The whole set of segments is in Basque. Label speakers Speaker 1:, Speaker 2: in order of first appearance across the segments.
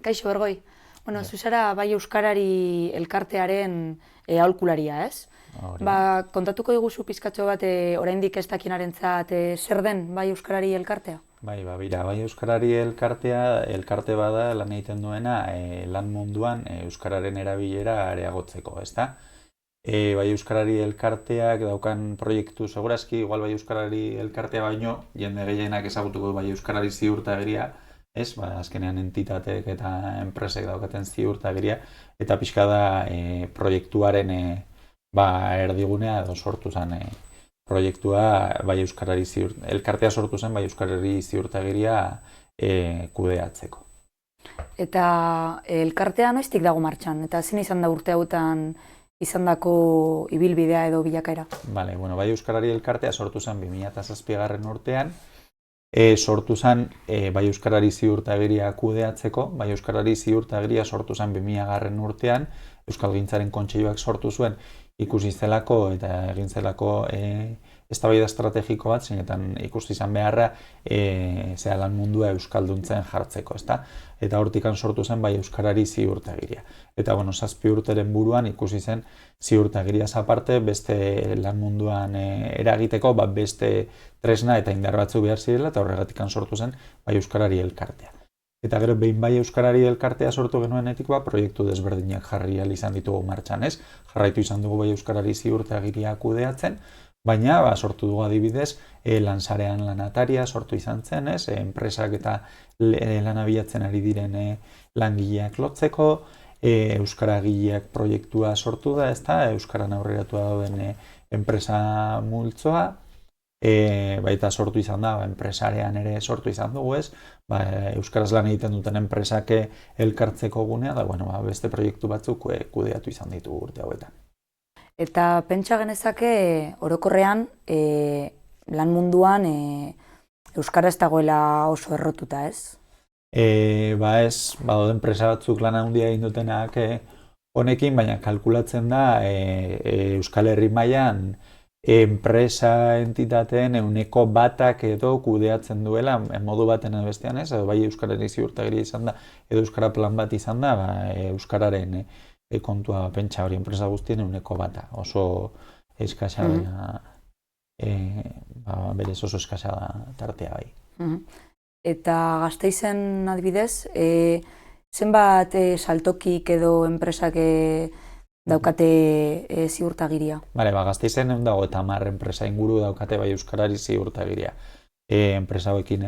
Speaker 1: Kaixo, Bergoi. Bueno, zuzara bai Euskarari elkartearen aholkularia, ez? Kontatuko diguzu pizkatxo bat oraindik ez dakinarentzat zer den bai Euskarari elkartea?
Speaker 2: Bai Euskarari elkarte bada lan egiten duena lan munduan Euskararen erabilera areagotzeko, ezta? Bai Euskarari elkarteak daukan proiektu segurazki, igual bai Euskarari elkartea baino, jende gehienak ezagutuko bai Euskarari ziurtagiria, ez? Azkenean entitateek eta enpresek daukaten ziurtagiria, eta pixka da proiektuaren erdigunea edo sortu zen proiektua bai Euskarari elkartea sortu zen bai Euskarari ziurtagiria kudeatzeko.
Speaker 1: Eta elkartea noiztik dago martxan? Eta zein izan da urte hauetan izandako ibilbidea edo bilakaera?
Speaker 2: Bai Euskarari elkartea sortu zen 2007 urtean, sortu zen bai Euskarari ziurtagiria kudeatzeko, bai Euskarari ziurtagiria sortu zen 2000 urtean, Euskalgintzaren Kontseiluak sortu zuen ikusi zelako eta egin zelako eztabaida estrategiko bat, zeinetan ikusi izan beharra lan mundua euskalduntzen jartzeko, ezta? Eta hortikan sortu zen bai Euskarari ziurtagiria. Eta 7 urteren buruan ikusi zen ziurtagiriaz aparte beste lan munduan eragiteko, beste tresna eta indar batzu behar zirela, eta horregatikan sortu zen bai Euskarari elkartea. Eta gero behin bai Euskarari elkartea sortu genuenetik proiektu desberdinak jarri izan ditugu martxan, ez? Jarraitu izan dugu bai Euskarari ziurtagiria kudeatzen, baina sortu dugu adibidez lansarean lanataria sortu izan zen, ez? Enpresak eta lan abiatzen ari diren langileak lotzeko, Euskaragileak proiektua sortu da, ezta? Euskaran aurreratua dauden enpresa multzoa, baita sortu izan da, enpresarean ere sortu izan dugu, ez? Euskaraz lan egiten duten enpresak elkartzeko gunea, da beste proiektu batzuk kudeatu izan ditugu urte hauetan.
Speaker 1: Eta pentsa genezake orokorrean lan munduan Euskara ez dagoela oso errotuta, ez?
Speaker 2: Ez, badaude enpresa batzuk lan handia egin dutenak honekin, baina kalkulatzen da Euskal Herri mailan enpresa entitateen 1% edo kudeatzen duela, modu baten edo bestean, ez? Bai Euskarari ziurtagiria izan da, edo Euskara plan bat izan da, Euskararen kontua pentsa hori enpresa guztien 1%. Oso eskasa da, berez oso eskasa da tartea bai.
Speaker 1: Eta Gasteizen adibidez, zenbat saltokik edo enpresak daukate ziurtagiria?
Speaker 2: Gasteizen dago eta 10 enpresa inguru daukate bai Euskarari ziurtagiria. Enpresa hauekin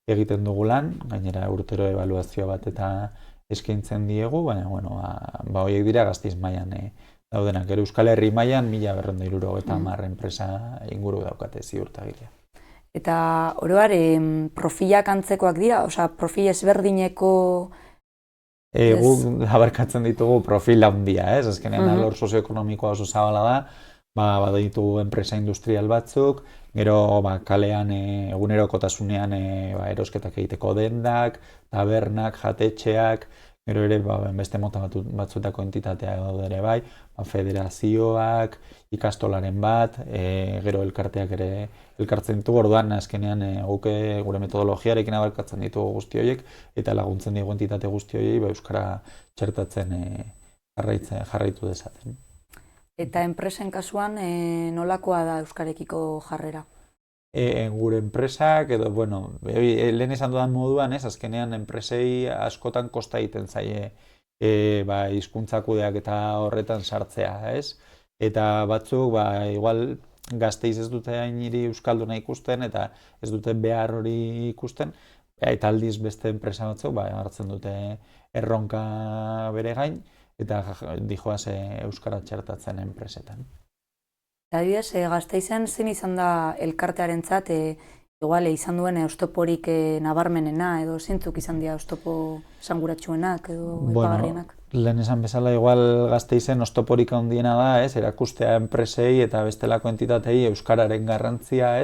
Speaker 2: egiten dugu lan, gainera urtero ebaluazio bat eta eskaintzen diegu, baina horiek dira Gasteiz mailan daudenak. Gero Euskal Herri mailan 1270 enpresa inguru daukate ziurtagiria.
Speaker 1: Eta oroar profilak antzekoak dira, osea profil ezberdineko
Speaker 2: guk abarkatzen ditugu profil handia, ez? Azkenean alor sozioekonomikoa oso zabala da, baditugu enpresa industrial batzuk, gero kalean egunerokotasunean erosketak egiteko dendak, tabernak, jatetxeak, gero ere beste mota batzutako entitatea daude ere bai, federazioak, ikastolaren bat, gero elkarteak ere elkartzen ditugu, orduan azkenean gure metodologiarekin abarkatzen ditugu guzti horiek, eta laguntzen digu entitate guzti horiei Euskara txertatzen jarraitu dezaten.
Speaker 1: Eta enpresen kasuan nolakoa da Euskarekiko jarrera?
Speaker 2: Gure enpresak, edo, lehen esan dudan moduan, azkenean enpresei askotan kosta egiten zaie hizkuntza kudeak eta horretan sartzea, ez? Eta batzuk, igual Gasteiz ez dute hain hiri euskalduna ikusten eta ez dute behar hori ikusten, eta aldiz beste enpresa batzuk hartzen dute erronka bere gain eta dijoaz euskara txertatzen enpresetan.
Speaker 1: Adibidez, Gasteizen zein izan da elkartearentzat igual izan duen oztoporik nabarmenena edo zeintzuk izan dira oztopo esanguratsuenak edo aipagarrienak?
Speaker 2: Lehen esan bezala, igual Gasteizen oztoporik handiena da, erakustea enpresei eta bestelako entitatei euskararen garrantzia,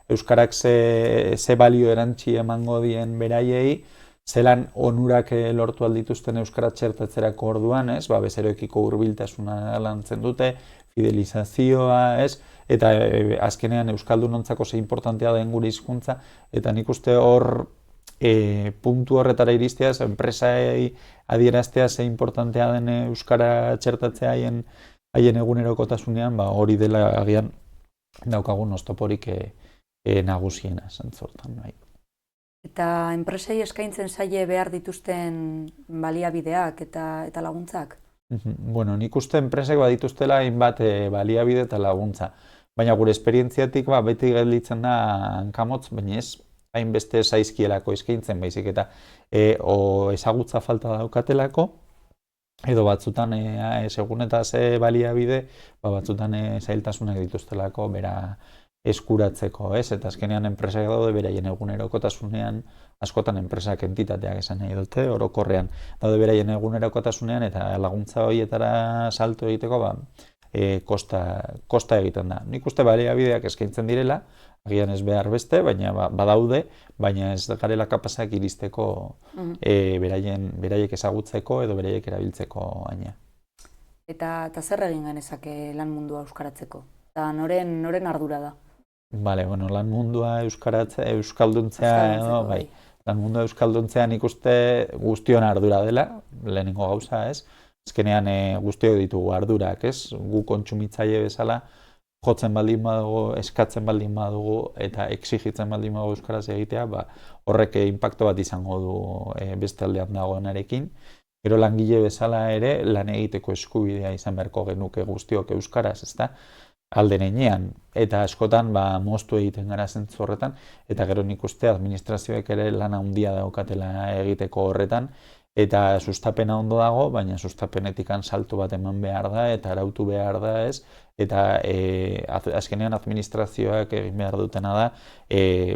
Speaker 2: euskarak ze balio erantzi emango dien beraiei, zelan onurak lortu aldituzten euskara txertatzerako orduan, bezeroekiko hurbiltasuna lantzen dute, fidelizazioa, eta azkenean euskaldunontzako ze importantea den gure hizkuntza, eta nik uste hor puntu horretara iristeaz, enpresai adieraztea ze importantea den euskara txertatzea haien egunerokotasunean, hori dela agian daukagun oztoporik nagusiena zentzortan. Bai.
Speaker 1: Eta enpresei eskaintzen zaie behar dituzten baliabideak eta laguntzak?
Speaker 2: Bueno, nik uste enpresek badituztela hainbat baliabide eta laguntza. Baina gure esperientziatik beti gelditzen da hankamotz, baina ez hainbeste zaizkielako eskaintzen, baizik eta o ezagutza falta daukatelako, edo batzutan segun eta ze baliabide, batzutan zailtasunak dituztelako bera eskuratzeko, ez? Eta azkenean enpresak daude beraien egunerokotasunean, askotan enpresak entitateak esan nahi dute, orokorrean daude beraien egunerokotasunean, eta laguntza horietara salto egiteko kosta egiten da. Nik uste baliabideak eskaintzen direla, agian ez behar beste, baina badaude, baina ez garela kapazak iristeko beraiek ezagutzeko edo beraiek erabiltzeko gaina.
Speaker 1: Eta zer egin genezake lan mundua euskaratzeko? Eta noren ardura da?
Speaker 2: Bale, bueno, lan mundua euskalduntzea edo, bai. Lan mundua euskalduntzea nik uste guztion ardura dela, lehenengo gauza, ez? Azkenean guztiok ditugu ardurak, ez? Gu kontsumitzaile bezala jotzen baldin badugu, eskatzen baldin badugu eta exigitzen baldin badugu euskaraz egitea, horrek inpakto bat izango du beste aldean dagoenarekin. Gero langile bezala ere lan egiteko eskubidea izan beharko genuke guztiok euskaraz, ezta? Alden heinean, eta askotan moztu egiten gara zentzu horretan, eta gero nik uste administrazioek ere lan handia daukatela egiteko horretan, eta sustapena ondo dago, baina sustapenetikan salto bat eman behar da, eta arautu behar da ez, eta azkenean administrazioak egin behar dutena da,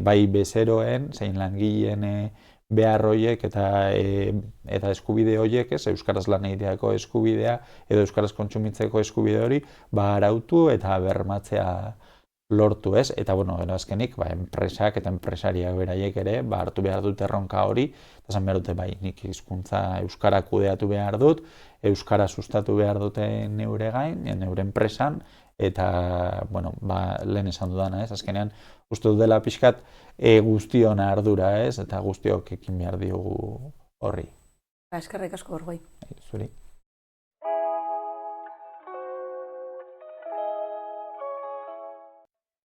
Speaker 2: bai bezeroen, zein langileen behar horiek eta eskubide horiek, euskaraz lan egiteako eskubidea edo euskaraz kontsumitzeko eskubide hori, arautu eta bermatzea lortu ez, eta gero azkenik, enpresak eta enpresariak beraiek ere, hartu behar dute erronka hori, eta zan behar dute, nik hizkuntza euskara kudeatu behar dut, euskara sustatu behar dute neure gain, neure enpresan, eta, lehen esan dudana ez, azkenean, uste dut dela pixkat guztion ardura ez, eta guztiok ekin behar diogu horri.
Speaker 1: Eskerrik asko, Gorgoi.
Speaker 2: Zuri.